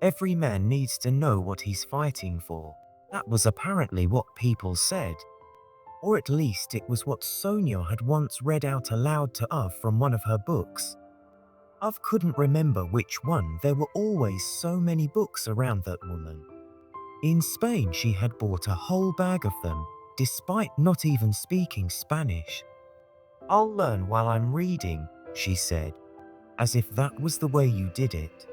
Every man needs to know what he's fighting for. That was apparently what people said. Or at least it was what Sonia had once read out aloud to Uv from one of her books. Uv couldn't remember which one, there were always so many books around that woman. In Spain she had bought a whole bag of them, despite not even speaking Spanish. "I'll learn while I'm reading," she said, as if that was the way you did it.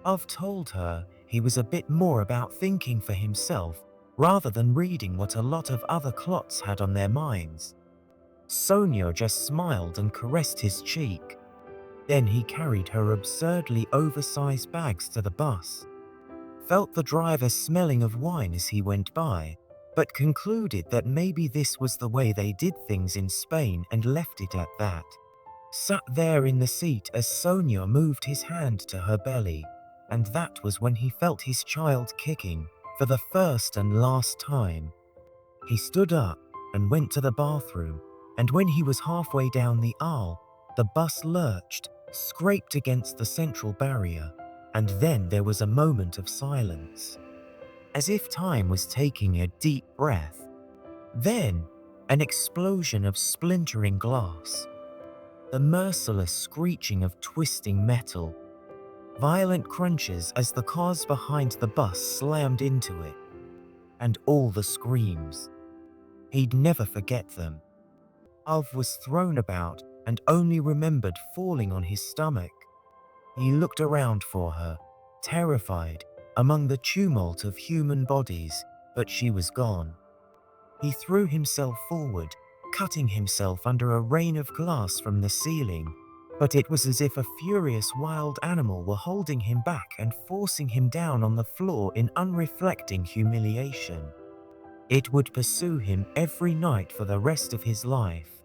Uv told her he was a bit more about thinking for himself rather than reading what a lot of other clots had on their minds. Sonia just smiled and caressed his cheek. Then he carried her absurdly oversized bags to the bus, felt the driver smelling of wine as he went by, but concluded that maybe this was the way they did things in Spain and left it at that. Sat there in the seat as Sonia moved his hand to her belly, and that was when he felt his child kicking for the first and last time. He stood up and went to the bathroom, and when he was halfway down the aisle, the bus lurched, scraped against the central barrier, and then there was a moment of silence, as if time was taking a deep breath. Then, an explosion of splintering glass, the merciless screeching of twisting metal, violent crunches as the cars behind the bus slammed into it, and all the screams. He'd never forget them. Uv was thrown about and only remembered falling on his stomach. He looked around for her, terrified, among the tumult of human bodies, but she was gone. He threw himself forward, cutting himself under a rain of glass from the ceiling, but it was as if a furious wild animal were holding him back and forcing him down on the floor in unreflecting humiliation. It would pursue him every night for the rest of his life,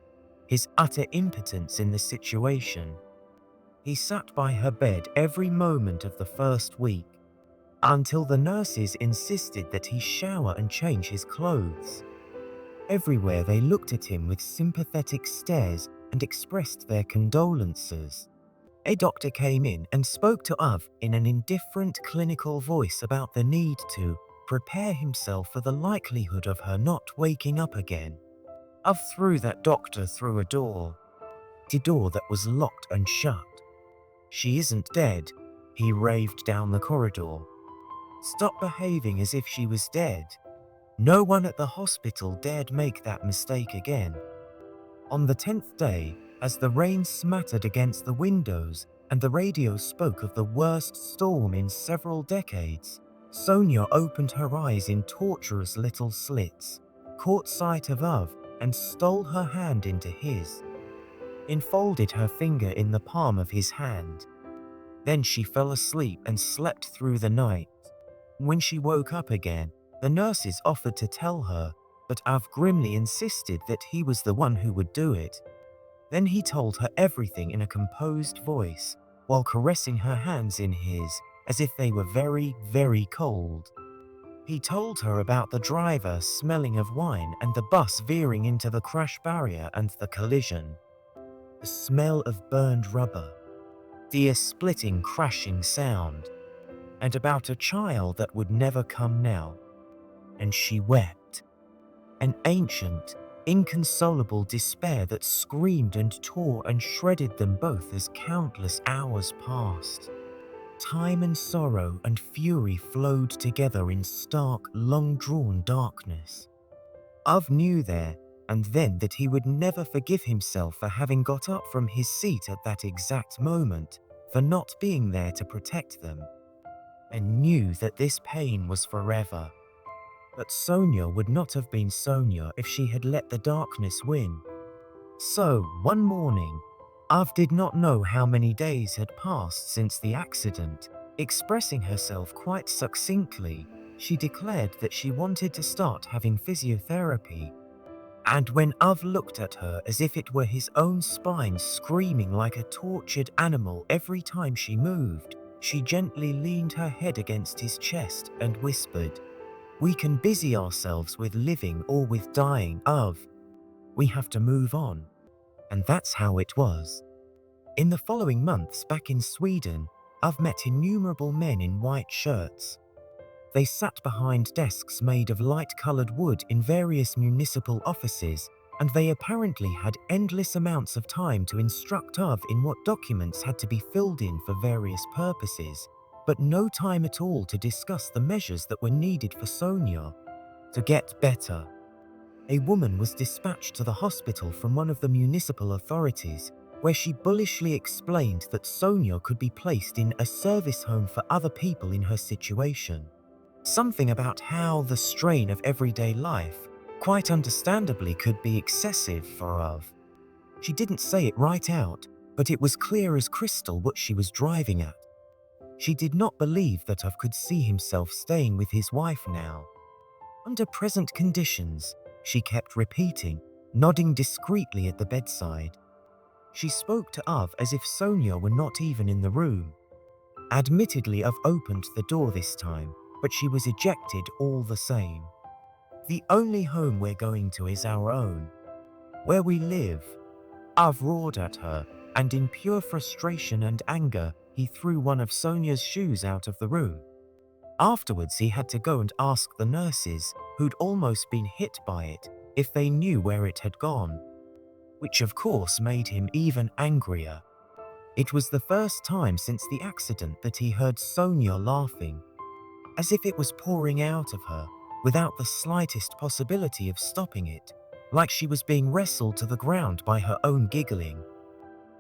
his utter impotence in the situation. He sat by her bed every moment of the first week, until the nurses insisted that he shower and change his clothes. Everywhere they looked at him with sympathetic stares and expressed their condolences. A doctor came in and spoke to Uv in an indifferent clinical voice about the need to prepare himself for the likelihood of her not waking up again. Uv threw that doctor through a door, the door that was locked and shut. "She isn't dead," he raved down the corridor. "Stop behaving as if she was dead." No one at the hospital dared make that mistake again. On the 10th day, as the rain smattered against the windows and the radio spoke of the worst storm in several decades, Sonia opened her eyes in torturous little slits, caught sight of Uv, and stole her hand into his, enfolded her finger in the palm of his hand. Then she fell asleep and slept through the night. When she woke up again, the nurses offered to tell her, but Uv grimly insisted that he was the one who would do it. Then he told her everything in a composed voice, while caressing her hands in his, as if they were very, very cold. He told her about the driver smelling of wine and the bus veering into the crash barrier and the collision. The smell of burned rubber, the splitting crashing sound, and about a child that would never come now. And she wept. An ancient, inconsolable despair that screamed and tore and shredded them both as countless hours passed. Time and sorrow and fury flowed together in stark, long-drawn darkness. Uv knew there and then that he would never forgive himself for having got up from his seat at that exact moment, for not being there to protect them, and knew that this pain was forever. But Sonia would not have been Sonia if she had let the darkness win. So, one morning, Uv did not know how many days had passed since the accident. Expressing herself quite succinctly, she declared that she wanted to start having physiotherapy. And when Uv looked at her as if it were his own spine screaming like a tortured animal every time she moved, she gently leaned her head against his chest and whispered, "We can busy ourselves with living or with dying, Uv. We have to move on." And that's how it was. In the following months back in Sweden, I've met innumerable men in white shirts. They sat behind desks made of light-colored wood in various municipal offices, and they apparently had endless amounts of time to instruct Av in what documents had to be filled in for various purposes, but no time at all to discuss the measures that were needed for Sonia to get better. A woman was dispatched to the hospital from one of the municipal authorities, where she bullishly explained that Sonia could be placed in a service home for other people in her situation. Something about how the strain of everyday life, quite understandably, could be excessive for Av. She didn't say it right out, but it was clear as crystal what she was driving at. She did not believe that Av could see himself staying with his wife now. Under present conditions, she kept repeating, nodding discreetly at the bedside. She spoke to Av as if Sonia were not even in the room. Admittedly, Av opened the door this time, but she was ejected all the same. The only home we're going to is our own. Where we live. Av roared at her, and in pure frustration and anger, he threw one of Sonia's shoes out of the room. Afterwards, he had to go and ask the nurses, who'd almost been hit by it, if they knew where it had gone. Which of course made him even angrier. It was the first time since the accident that he heard Sonia laughing, as if it was pouring out of her, without the slightest possibility of stopping it, like she was being wrestled to the ground by her own giggling.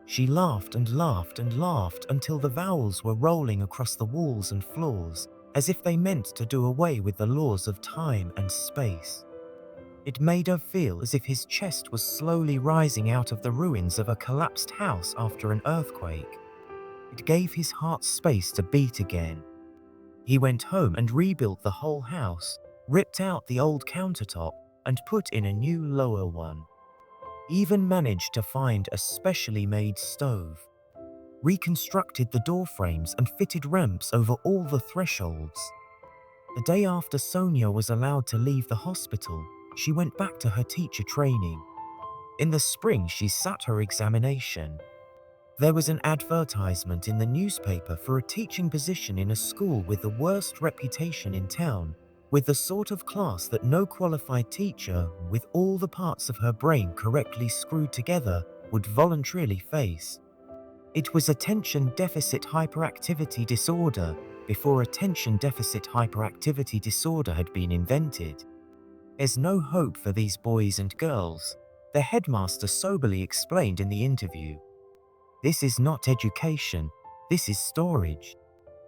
She laughed and laughed and laughed until the vowels were rolling across the walls and floors, as if they meant to do away with the laws of time and space. It made her feel as if his chest was slowly rising out of the ruins of a collapsed house after an earthquake. It gave his heart space to beat again. He went home and rebuilt the whole house, ripped out the old countertop, and put in a new lower one. Even managed to find a specially made stove. Reconstructed the door frames and fitted ramps over all the thresholds. The day after Sonia was allowed to leave the hospital, she went back to her teacher training. In the spring, she sat her examination. There was an advertisement in the newspaper for a teaching position in a school with the worst reputation in town, with the sort of class that no qualified teacher, with all the parts of her brain correctly screwed together, would voluntarily face. It was attention deficit hyperactivity disorder, before attention deficit hyperactivity disorder had been invented. There's no hope for these boys and girls, the headmaster soberly explained in the interview. This is not education, this is storage.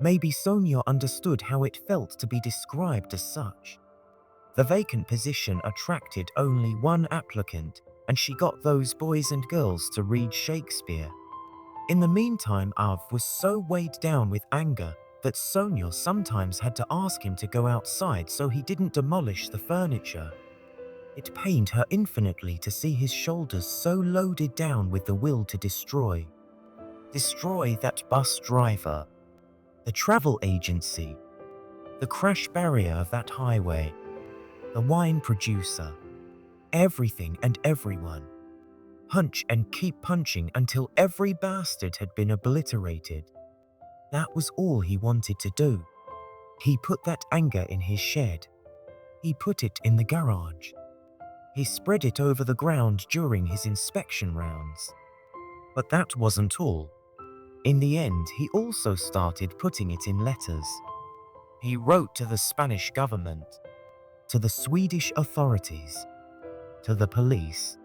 Maybe Sonia understood how it felt to be described as such. The vacant position attracted only one applicant, and she got those boys and girls to read Shakespeare. In the meantime, Av was so weighed down with anger that Sonia sometimes had to ask him to go outside so he didn't demolish the furniture. It pained her infinitely to see his shoulders so loaded down with the will to destroy. Destroy that bus driver, the travel agency, the crash barrier of that highway, the wine producer, everything and everyone. Punch and keep punching until every bastard had been obliterated. That was all he wanted to do. He put that anger in his shed. He put it in the garage. He spread it over the ground during his inspection rounds. But that wasn't all. In the end, he also started putting it in letters. He wrote to the Spanish government, to the Swedish authorities, to the police,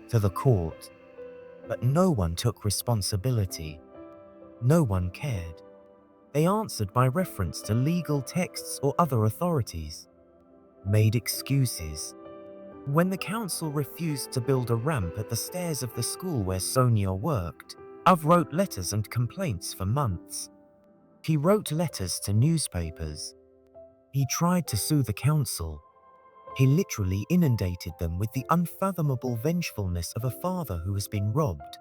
to the court. But no one took responsibility. No one cared. They answered by reference to legal texts or other authorities. Made excuses. When the council refused to build a ramp at the stairs of the school where Sonia worked, Av wrote letters and complaints for months. He wrote letters to newspapers. He tried to sue the council. He literally inundated them with the unfathomable vengefulness of a father who has been robbed.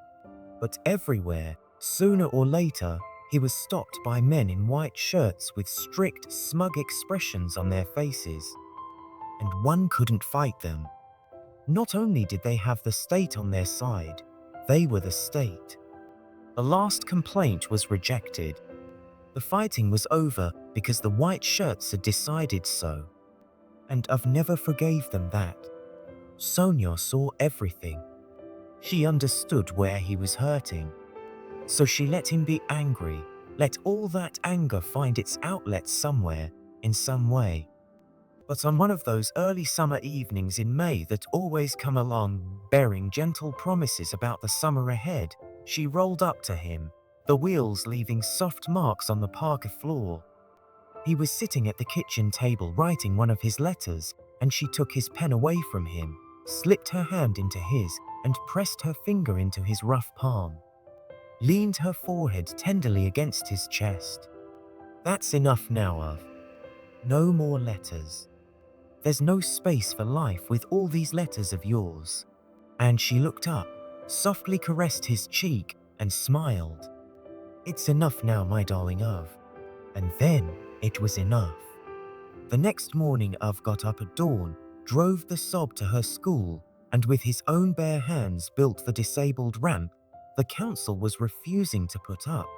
But everywhere, sooner or later, he was stopped by men in white shirts with strict, smug expressions on their faces. And one couldn't fight them. Not only did they have the state on their side, they were the state. The last complaint was rejected. The fighting was over because the white shirts had decided so, and I've never forgave them that. Sonia saw everything. She understood where he was hurting. So she let him be angry, let all that anger find its outlet somewhere, in some way. But on one of those early summer evenings in May that always come along, bearing gentle promises about the summer ahead, she rolled up to him, the wheels leaving soft marks on the parquet floor. He was sitting at the kitchen table writing one of his letters, and she took his pen away from him, slipped her hand into his, and pressed her finger into his rough palm. Leaned her forehead tenderly against his chest. That's enough now, Of. No more letters. There's no space for life with all these letters of yours. And she looked up, softly caressed his cheek, and smiled. It's enough now, my darling Of. And then it was enough. The next morning, Of got up at dawn, drove the sob to her school, and with his own bare hands built the disabled ramp the council was refusing to put up.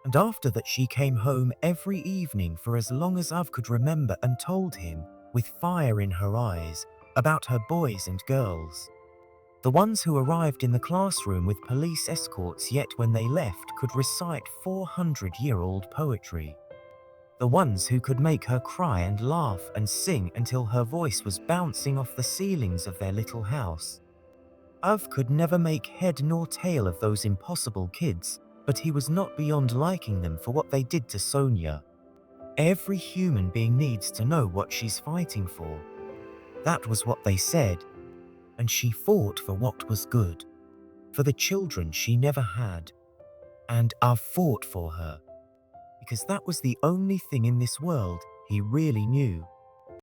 And after that she came home every evening for as long as Of could remember and told him, with fire in her eyes, about her boys and girls. The ones who arrived in the classroom with police escorts yet when they left could recite 400-year-old poetry. The ones who could make her cry and laugh and sing until her voice was bouncing off the ceilings of their little house. Of could never make head nor tail of those impossible kids, but he was not beyond liking them for what they did to Sonia. Every human being needs to know what she's fighting for. That was what they said, and she fought for what was good, for the children she never had. And Of fought for her, because that was the only thing in this world he really knew.